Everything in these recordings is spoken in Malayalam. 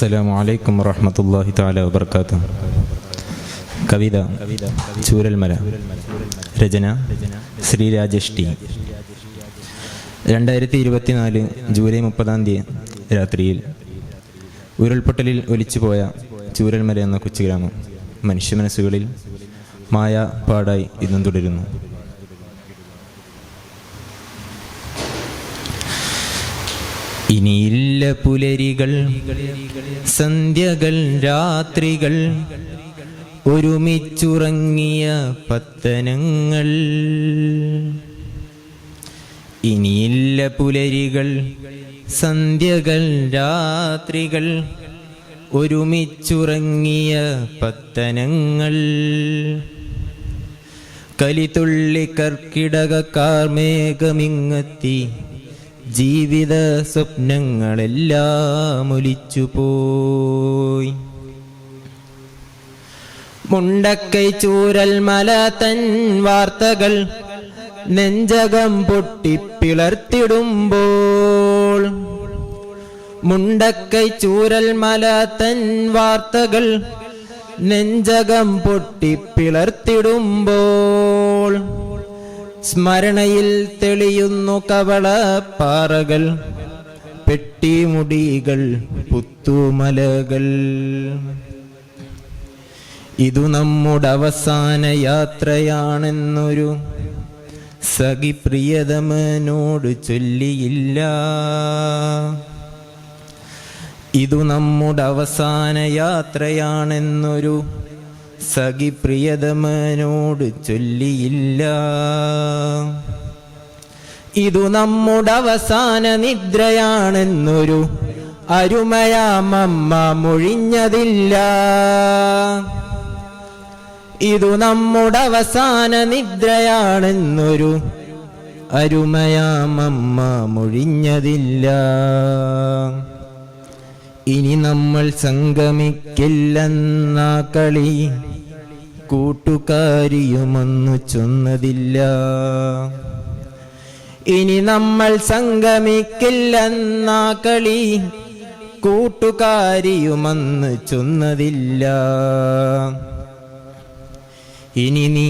അസ്സലാമു അലൈക്കും വറഹ്മത്തുള്ളാഹി തആല വബറകാതുഹു. കവിത ചൂരൽമല. രചന ശ്രീ രാജേഷ് ടി. 2024 ജൂലൈ 30 രാത്രിയിൽ ഉരുൾപൊട്ടലിൽ ഒലിച്ചുപോയ ചൂരൽമല എന്ന കൊച്ചു ഗ്രാമം മനുഷ്യ മനസ്സുകളിൽ മായാ പാടായി ഇന്നും തുടരുന്നു. ഇനിയില്ല പുലരികൾ, സന്ധ്യകൾ, രാത്രികൾ, ഒരുമിച്ചുറങ്ങിയ പത്തനങ്ങൾ. ഇനിയില്ല പുലരികൾ, സന്ധ്യകൾ, രാത്രികൾ, ഒരുമിച്ചുറങ്ങിയ പത്തനങ്ങൾ. കലിതുള്ളി കർക്കിടക കാർമേഘമിങ്ങത്തി ജീവിത സ്വപ്നങ്ങളെല്ലാം ഒലിച്ചുപോയി. മുണ്ടക്കൈ ചൂരൽമല തൻ വാർത്തകൾ നെഞ്ചകം പൊട്ടിപ്പിളർത്തിടുമ്പോൾ. മുണ്ടക്കൈ ചൂരൽമല തൻ വാർത്തകൾ നെഞ്ചകം പൊട്ടിപ്പിളർത്തിടുമ്പോൾ. സ്മരണയിൽ തെളിയുന്നു കവളപ്പാറകൾ, പെട്ടിമുടികൾ, പുത്തുമലകൾ. ഇതു നമ്മുടെ അവസാന യാത്രയാണെന്നൊരു സഖി പ്രിയതമനോട് ചൊല്ലിയില്ല. ഇതു നമ്മുടെ അവസാന യാത്രയാണെന്നൊരു സഖി പ്രിയതമനോട് ചൊല്ലിയില്ല. ഇതു നമ്മുടെ അവസാന നിദ്രയാണെന്നൊരു അരുമയാമമ്മ മൊഴിഞ്ഞതില്ല. ഇതു നമ്മുടെ അവസാന നിദ്രയാണെന്നൊരു അരുമയാമമ്മ മൊഴിഞ്ഞതില്ല. ഇനി നമ്മൾ സംഗമിക്കില്ലെന്ന കളി കൂട്ടുകാരിയുമൊന്നു ചൊന്നതില്ല. ഇനി നമ്മൾ സംഗമിക്കില്ലെന്ന കളി കൂട്ടുകാരിയുമൊന്നു ചൊന്നതില്ല. ഇനി നീ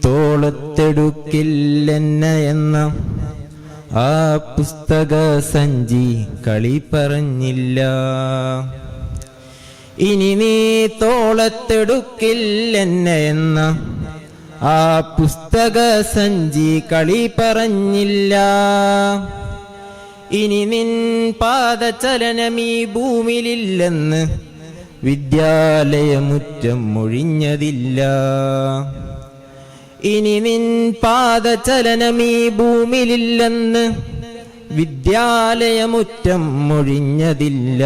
തോളത്തെടുക്കില്ലെന്ന എന്ന ആ പുസ്തക സഞ്ചി കളി പറഞ്ഞില്ല. ഇനി നീ തോളത്തെടുക്കില്ലെന്ന എന്ന ആ പുസ്തക സഞ്ചി കളി പറഞ്ഞില്ല. ഇനി നിൻ പാദചലനമീ ഭൂമിയിലില്ലെന്ന് വിദ്യാലയമുറ്റം മൊഴിഞ്ഞതില്ല. ഇനി നിൻ പാദചലനമീ ഭൂമിയിലില്ലെന്ന് വിദ്യാലയമുറ്റം മൊഴിഞ്ഞതില്ല.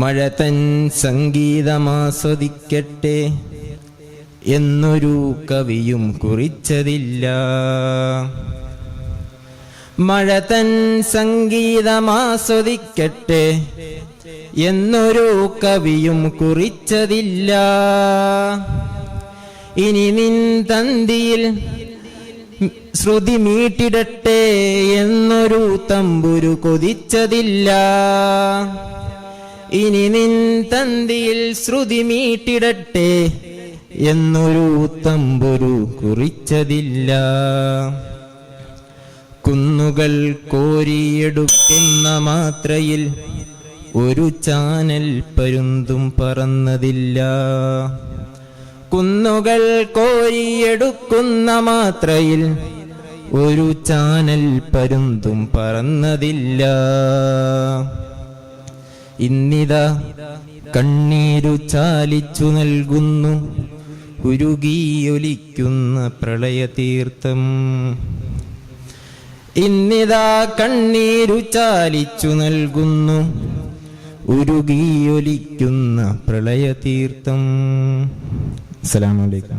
മഴ തൻ സംഗീതമാസ്വദിക്കട്ടെ എന്നൊരു കവിയും കുറിച്ചതില്ല. മഴ തൻ സംഗീതമാസ്വദിക്കട്ടെ എന്നൊരു കവിയും കുറിച്ചതില്ല. ഇനി നിൻ തന്തിയിൽ ശ്രുതി മീട്ടിടട്ടെ എന്നൊരു തമ്പുരു കൊതിച്ചതില്ല. ഇനി നിൻ തന്തിയിൽ ശ്രുതി മീട്ടിടട്ടെ എന്നൊരു തമ്പുരു കുറിച്ചതില്ല. കുന്നുകൾ കോരിയെടുക്കുന്ന മാത്രയിൽ ഒരു ചാനൽ പരുന്തും പറന്നതില്ല. കുന്നുകൾ കോരിയെടുക്കുന്ന മാത്രയിൽ ഒരു ചാനൽ പരുന്തും പറന്നതില്ല. ഇന്നിതാ കണ്ണീരു ചാലിച്ചു നൽകുന്നു ഉരുകിയൊലിക്കുന്ന പ്രളയതീർത്ഥം. ഇന്നിതാ കണ്ണീരു ചാലിച്ചു നൽകുന്നു ഉരുകിയൊലിക്കുന്ന പ്രളയതീർത്ഥം. അസ്സലാമു അലൈക്കും.